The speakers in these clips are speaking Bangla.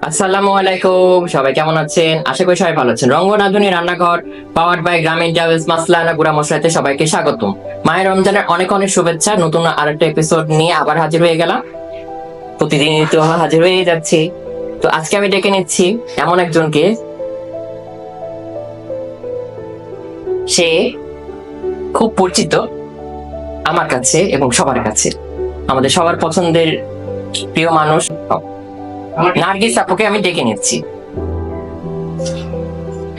আসসালামু আলাইকুম, সবাই কেমন আছেন? আশা করি সবাই ভালো আছেন। রঙ্গনাধুনী রান্নাঘর পাওয়ার্ড বাই গ্রামীণ ট্রাভেলস মাসলানা গুড়া মশলাতে সবাইকে স্বাগতম। মায়ের রমজানের অনেক অনেক শুভেচ্ছা। নতুন আরেকটা এপিসোড নিয়ে আবার হাজির হয়ে গেলাম। প্রতিদিনই তো হাজির হয়ে যাচ্ছি। তো আজকে আমি ডেকে নিচ্ছি এমন একজনকে, সে খুব পরিচিত আমার কাছে এবং সবার কাছে। আমাদের সবার পছন্দের প্রিয় মানুষ নার্গিস আপুকে আমি ডেকে নিচ্ছি।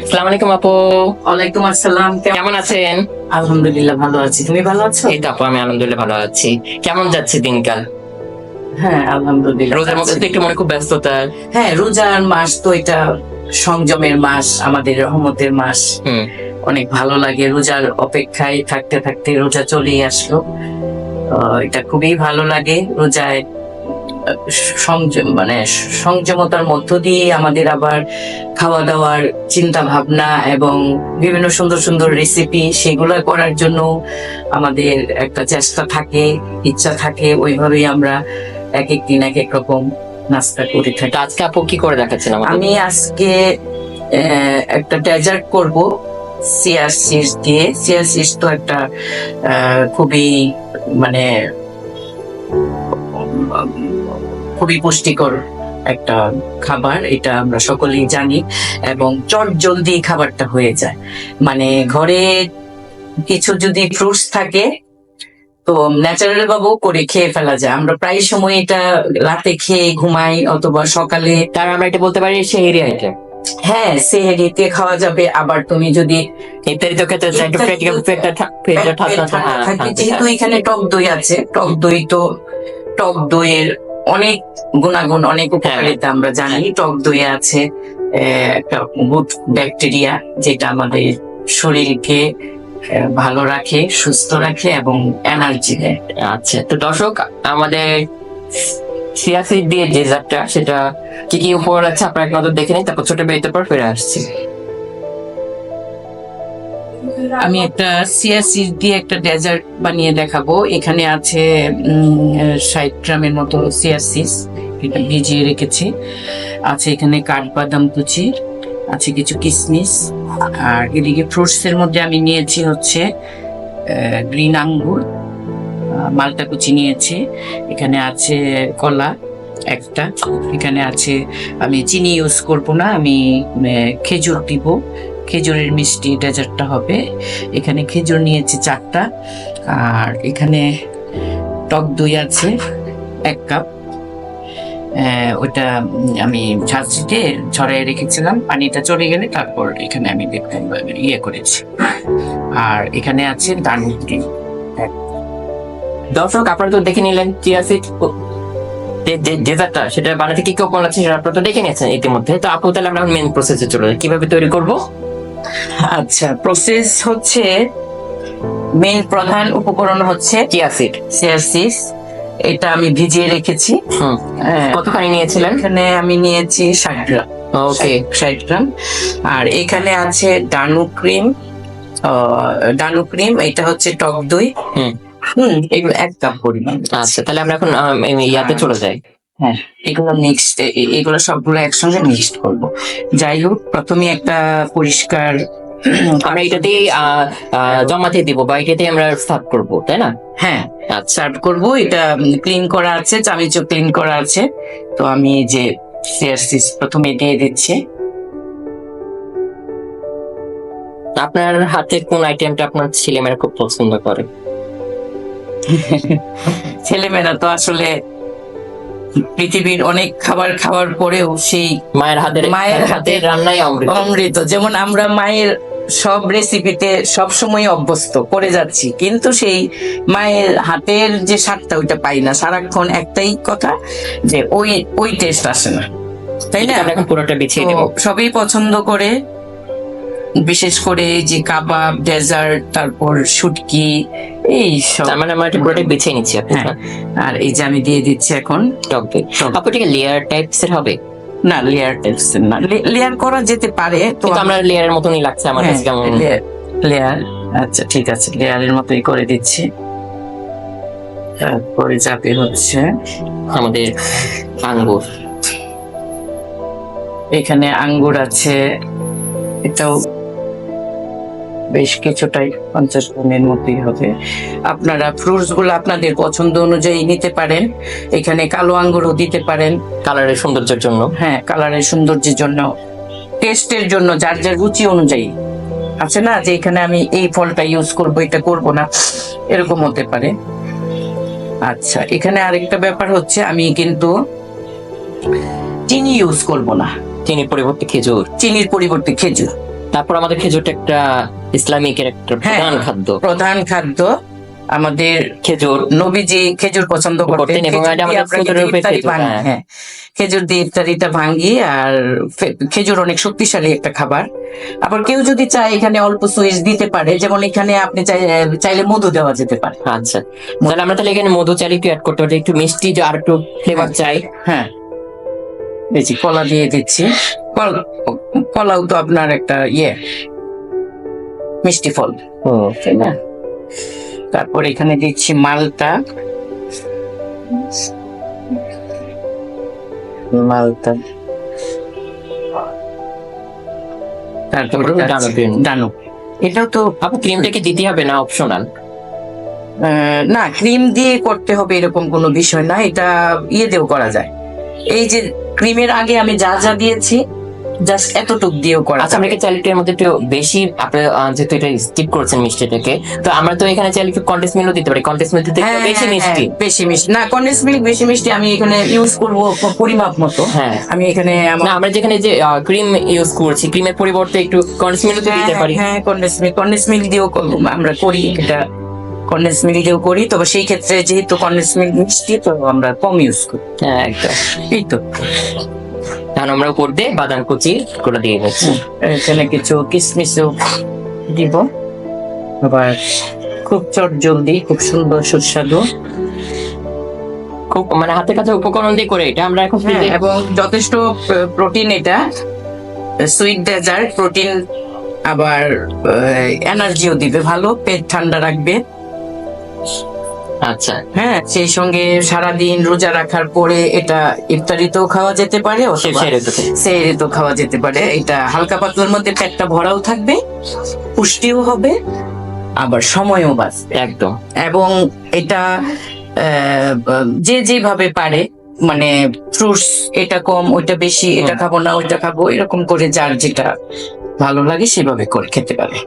আসসালামু আলাইকুম আপু। ওয়ালাইকুম আসসালাম। কেমন আছেন? আলহামদুলিল্লাহ ভালো আছি, তুমি ভালো আছো? এই তো আপু, আমি আলহামদুলিল্লাহ ভালো আছি। কেমন যাচ্ছে দিনকাল? হ্যাঁ আলহামদুলিল্লাহ। রোজার মধ্যে তো একটু মনে খুব ব্যস্ততা। হ্যাঁ, রোজার মাস তো এটা সংযমের মাস, আমাদের রহমতের মাস। অনেক ভালো লাগে, রোজার অপেক্ষায় থাকতে থাকতে রোজা চলেই আসলো। এটা খুবই ভালো লাগে। রোজায় সংযম সংযমতার মধ্য দিয়ে আমাদের আবার খাওয়া দাওয়ার চিন্তা ভাবনা এবং বিভিন্ন সুন্দর সুন্দর রেসিপি সেগুলো করার জন্য আমাদের একটা চেষ্টা থাকে, ইচ্ছা থাকে। ওইভাবেই আমরা এক এক দিন এক এক রকম নাস্তা করে থাকি। আজকে আপু কি করে দেখাচ্ছেন আমাকে? আমি আজকে একটা ডেজার্ট করব চিয়া সিডস দিয়ে। চিয়া সিডস তো একটা খুবই মানে খুবই পুষ্টিকর একটা খাবার, এটা আমরা সকলেই জানি। এবং চট জলদি খাবারটা হয়ে যায়, মানে ঘরে কিছু যদি ফ্রুটস থাকে তো ন্যাচারাল ভাবেও করে খেয়ে ফেলা যায়। আমরা প্রায় সময় এটা রাতে খেয়ে ঘুমাই অথবা সকালে। তার আমরা এটা বলতে পারি সেহরি আইটেম। হ্যাঁ, সেহরিতে খাওয়া যাবে। আবার তুমি যদি ইত্যাদি খেতে চাই, একটু যেহেতু এখানে টক দই আছে, টক দইয়ের অনেক গুণাগুণ, অনেক উপকারিতা আমরা জানি। টক দই আছে একটা গুড ব্যাকটেরিয়া, যেটা আমাদের শরীরকে ভালো রাখে, সুস্থ রাখে এবং এনার্জি দেয়। আচ্ছা, তো দর্শক, আমাদের চিয়া সিড দিয়ে ডেজার্টটা, সেটা কি কি উপহার আছে আপনারা এক নজর দেখে নিন, তারপর ছোট বিরতির পর ফিরে আসছি। আমি একটা চিয়া সিড দিয়ে একটা ডেজার্ট বানিয়ে দেখাবো। এখানে আছে 60 গ্রামের মতো চিয়া সিড, এটা ভিজিয়ে রেখেছি। আছে এখানে কাঠবাদাম কুচি, আছে কিছু কিশমিশ। আর এদিকে ফ্রুটস এর মধ্যে আমি নিয়েছি হচ্ছে গ্রিন আঙ্গুর, মালটা কুচি নিয়েছি। এখানে আছে কলা একটা। এখানে আছে, আমি চিনি ইউজ করব না, আমি খেজুর দিব, খেজুরের মিষ্টি ডেজার্টটা হবে। এখানে খেজুর নিয়েছি 4টা। আর এখানে টক দই আছে 1 কাপ। ওটা আমি ঝাঁঝরিতে ছড়াই রেখেছিলাম, পানিটা চলে গেলে তারপর এখানে আমি ইয়ে করেছি। আর এখানে আছে দারুন। দর্শক, আপনারা তো দেখে নিলেন চিয়া সিড ডেজার্টটা, সেটা বানাতে কি কি উপকরণ আছে সেটা আপনারা তো দেখে নিয়েছেন ইতিমধ্যে। তো আপু, তাহলে আমরা মেন প্রসেসে চলে যাই, কিভাবে তৈরি করব? আচ্ছা, প্রসেস হচ্ছে, মেন প্রধান উপকরণ হচ্ছে চিয়া সিড। এটা আমি ভিজিয়ে রেখেছি। কতখানি নিয়েছিলেন? এখানে আমি নিয়েছি 60 গ্রাম। ওকে, 60 গ্রাম। আর এখানে আছে ডানু ক্রিম, এটা হচ্ছে টক দই। এগুলো 1 কাপ পরিমাণ। আচ্ছা, তাহলে আমরা এখন ইয়াতে চলে যাই। হ্যাঁ, এগুলো সবগুলো একসঙ্গে মিক্সড করব। যাই হোক, প্রথমে একটা পরিষ্কার, আমরা এটাতে জমাতে দিব বা এটাতে আমরা সার্ভ করব, তাই না? হ্যাঁ, সার্ভ করব। এটা ক্লিন করা আছে, চামিচও ক্লিন করা আছে। তো আমি যে সিয়ারসিস প্রথমে দিয়ে দিচ্ছি। আপনার হাতের কোন আইটেমটা আপনার ছেলেমেয়েরা খুব পছন্দ করে? ছেলেমেয়েরা তো আসলে পৃথিবীর অনেক খাবার খাওয়ার পরেও সেই মায়ের হাতের রান্নাই অমৃত। যেমন আমরা মায়ের সব রেসিপিতে সব সময় অভ্যস্ত করে যাচ্ছি, কিন্তু সেই মায়ের হাতের যে স্বাদটা ওইটা পাই না। সারাক্ষণ একটাই কথা, যে ওই টেস্ট আসে না, তাই না? এখন পুরোটা বিছিয়ে দেব। সবই পছন্দ করে, বিশেষ করে যে কাবাব, ডেজার্ট, তারপর শুটকি, এই সব। মানে আমরা এটা পুরোটা বিছিয়ে নিচ্ছি। আর এই যে আমি দিয়ে দিচ্ছি এখন টক দই। আপু, এটা লেয়ার টাইপস এর হবে? না, লেয়ার টাইপস না, লেয়ার করা যেতে পারে। তো আমরা লেয়ারের মতনই লাগছে আমার কাছে। কেমন লেয়ার? আচ্ছা ঠিক আছে, লেয়ারের মতোই করে দিচ্ছি। তারপরে যাবে হচ্ছে আমাদের আঙ্গুর। এখানে আঙ্গুর আছে, এটাও বেশ কিছুটাই 50 গ্রামের মতোই হবে। আপনারা ফ্রুটস গুলো আপনাদের পছন্দ অনুযায়ী নিতে পারেন। এখানে কালো আঙ্গুরও দিতে পারেন। কালারের সৌন্দর্যের জন্য। হ্যাঁ, কালারের সৌন্দর্যের জন্য, টেস্টের জন্য, যার যার রুচি অনুযায়ী। আছে না যে এখানে আমি এই ফলটা ইউজ করব, এটা করব না, এরকম হতে পারে। আচ্ছা, এখানে আরেকটা ব্যাপার হচ্ছে আমি কিন্তু চিনি ইউজ করব না, চিনির পরিবর্তে খেজুর। চিনির পরিবর্তে খেজুর। তারপর আমাদের খেজুরটা একটা ইসলামিকের একটা প্রধান খাদ্য। প্রধান খাদ্য আমাদের খেজুর নবীজি খেজুর পছন্দ করতেন, এবং এটা আমাদের ফুডের রূপে খেজুর, হ্যাঁ। হ্যাঁ, খেজুর দিয়ে ইফতারিটা ভাঙ্গি। আর খেজুর অনেক শক্তিশালী একটা খাবার। আবার কেউ যদি চায় এখানে অল্প সুইটস দিতে পারে, যেমন এখানে আপনি চাইলে মধু দেওয়া যেতে পারে। আচ্ছা, তাহলে আমরা তাহলে এখানে মধু চাইলে একটু অ্যাড করতে পারি, একটু মিষ্টি আর একটু ফ্লেভার চাই। হ্যাঁ, দেখছি কলা দিয়ে দিচ্ছি। কলাও তো আপনার একটা মিষ্টি ফল, তাই না? তারপর এখানে দিচ্ছি মালটা। তারপর দানব। এটাও তো আপু ক্রিমটা কি দিতে হবে না অপশনাল? না, ক্রিম দিয়ে করতে হবে এরকম কোনো বিষয় না, এটা দিয়েও করা যায়। এই যে ক্রিমের আগে আমি যা যা দিয়েছি জাস্ট এতটুক দিয়েও করা। আচ্ছা, আমরা কি চাইলে এর মধ্যে একটু বেশি, আপনি যেহেতু এটা স্কিপ করেছেন মিষ্টিটাকে, তো আমরা তো এখানে চাইলে একটু কন্ডেন্স মিল্কও দিতে পারি। কন্ডেন্স মিল্ক দিতে বেশি মিষ্টি, বেশি মিষ্টি না, কন্ডেন্স মিল্ক বেশি মিষ্টি আমি এখানে ইউজ করব পরিমাপ মতো। হ্যাঁ, আমি এখানে না, আমরা যেখানে যে ক্রিম ইউজ করছি, ক্রিমের পরিবর্তে একটু কন্ডেন্স মিল্ক দিতে পারি। হ্যাঁ, কন্ডেন্স মিল্ক দিয়েও আমরা করি, এটা কন্ডেন্স মিল্ক দিয়েও করি। তবে সেই ক্ষেত্রে যেহেতু কন্ডেন্স মিল্ক মিষ্টি, তো আমরা কম ইউজ করি। হ্যাঁ, একদম। এই তো এখন আমরা উপর দিয়ে বাদাম কুচি করে দিয়ে দিচ্ছি। এখানে কিছু কিশমিশও দিব। আবার খুব চটজলদি, খুব সুন্দর সুস্বাদু, খুব মানে হাতের কাছে উপকরণ দিয়ে করে এটা আমরা এখন ফ্রিজে। এবং যথেষ্ট প্রোটিন, এটা সুইট ডেজার্ট, প্রোটিন আবার এনার্জিও দিবে, ভালো পেট ঠান্ডা রাখবে। আচ্ছা, হ্যাঁ, সেই সঙ্গে সারাদিন রোজা রাখার পরে এটা ইফতারিতেও খাওয়া যেতে পারে, সেহরিতেও খাওয়া যেতে পারে। এটা হালকা পাতলার মধ্যে পেটটা ভরাও থাকবে, পুষ্টিও হবে, আবার সময়ও বাঁচবে একদম। এবং এটা যে যেভাবে পারে, মানে ফ্রুটস এটা কম ওইটা বেশি, এটা খাবো না ওইটা খাবো, এরকম করে যার যেটা ভালো লাগে সেভাবে করে খেতে পারে।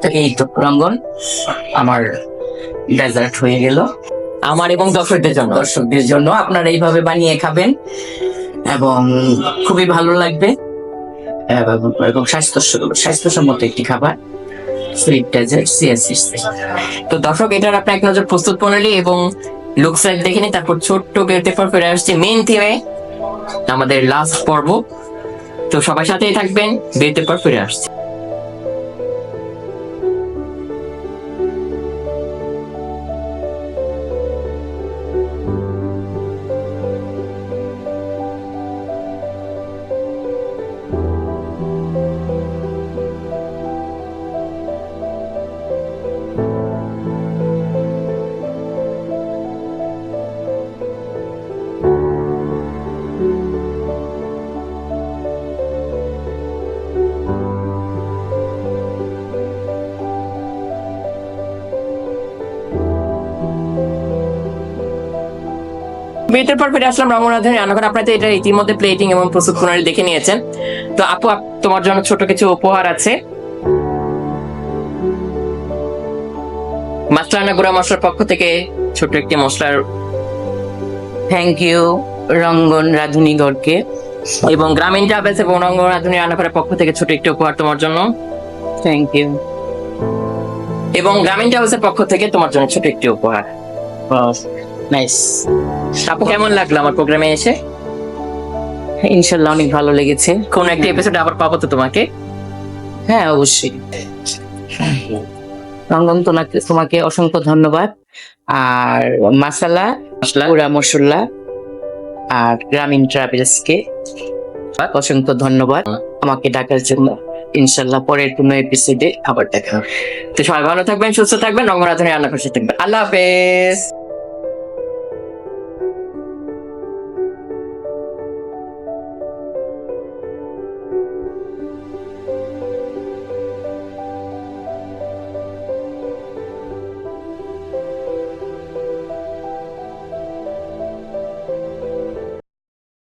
তো এই তো রঙ্গন, আমার ডেজার্ট হয়ে গেল, আমার এবং দর্শকদের জন্য। আপনারা এইভাবে বানিয়ে খাবেন এবং খুবই ভালো লাগবে, এবং স্বাস্থ্যসম্মত একটি খাবার, সুইট ডেজার্ট সিএসসি। তো দর্শক, এটার আপনি এক নজর প্রস্তুত প্রণালী এবং লুক সাইড দেখে নিন। তারপর ছোট্ট বিরতি পর ফিরে আসছে মেইন থিমে, আমাদের লাস্ট পর্ব। তো সবার সাথেই থাকবেন, বিরতির পর ফিরে আসছে। বিরতির পর ফিরে আসলাম রঙ্গনাথনের রান্নাঘর। আপনাদের এটা ইতিমধ্যে প্লেটিং এবং প্রস্তুত প্রণালী দেখে নিয়েছেন। তো আপু, তোমার জন্য ছোট কিছু উপহার আছে। মাসলানা গুঁড়া মশলার পক্ষ থেকে ছোট একটি মশলার। থ্যাংক ইউ রঙ্গন রাধুনীগড়কে, এবং গ্রামীণ ট্রাভেলস এবং রঙ্গন রাধুনী রান্নাঘরের পক্ষ থেকে ছোট একটি উপহার তোমার জন্য। Thank you. এবং গ্রামীণ ট্রাভেলসের পক্ষ থেকে তোমার জন্য ছোট একটি উপহার। নাইস। আপু, কেমন লাগলো আমার প্রোগ্রামে এসে? ইনশাল্লাহ অনেক ভালো লেগেছে। কোন একটা এপিসোডে আবার পাবো তো তোমাকে? হ্যাঁ, অবশ্যই। রঙ্গন, তোমাকে অসংখ্য ধন্যবাদ। আর মাসালা গুঁড়া মশলা আর গ্রামীণ ট্রাভেলসকে অসংখ্য ধন্যবাদ আমাকে ডাকার জন্য। ইনশাল্লাহ পরের কোনো এপিসোডে আবার দেখা হবে। তো সবাই ভালো থাকবেন, সুস্থ থাকবেন, রঙ্গনাথনের রান্নাঘর সাথে থাকবেন। আল্লাহ হাফেজ।